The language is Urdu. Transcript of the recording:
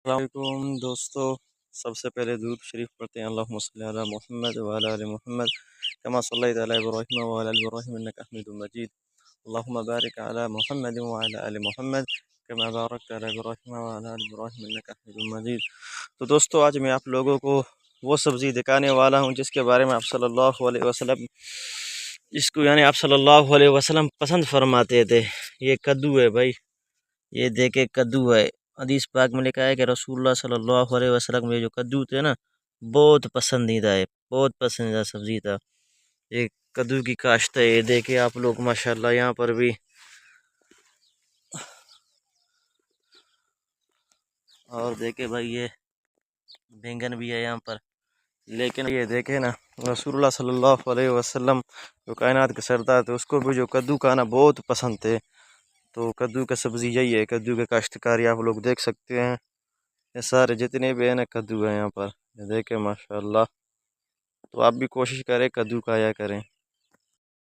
السلام علیکم دوستو، سب سے پہلے درود شریف پڑھتے ہیں۔ اللہم صلی علی محمد وعلی آل محمد کما صلیت علی ابراہیم وعلی آل ابراہیم انک حمید مجید۔ اللہم بارک علی محمد وعلی آل محمد کما بارکت علی ابراہیم وعلی آل ابراہیم انک حمید مجید۔ تو دوستو، آج میں آپ لوگوں کو وہ سبزی دکھانے والا ہوں جس کے بارے میں آپ صلی اللہ علیہ وسلم پسند فرماتے تھے۔ یہ کدو ہے بھائی، یہ دیکھے کدو ہے۔ حدیث پاک میں لکھا ہے کہ رسول اللہ صلی اللہ علیہ وسلم یہ جو کدو تھے نا، بہت پسندیدہ ہے، بہت پسندیدہ سبزی تھا۔ یہ کدو کی کاشت ہے، یہ دیکھیں آپ لوگ ماشاءاللہ یہاں پر بھی، اور دیکھیں بھائی یہ بینگن بھی ہے یہاں پر۔ لیکن یہ دیکھیں نا، رسول اللہ صلی اللہ علیہ وسلم جو کائنات کے سردار تھے، اس کو بھی جو کدو کھانا بہت پسند تھے۔ تو کدو کا سبزی یہی ہے، کدو کے کاشتکاری آپ لوگ دیکھ سکتے ہیں۔ یہ سارے جتنے بھی ہیں نا کدو ہیں یہاں پر، یہ دیکھیں ماشاءاللہ۔ تو آپ بھی کوشش کریں کدو کھایا کریں۔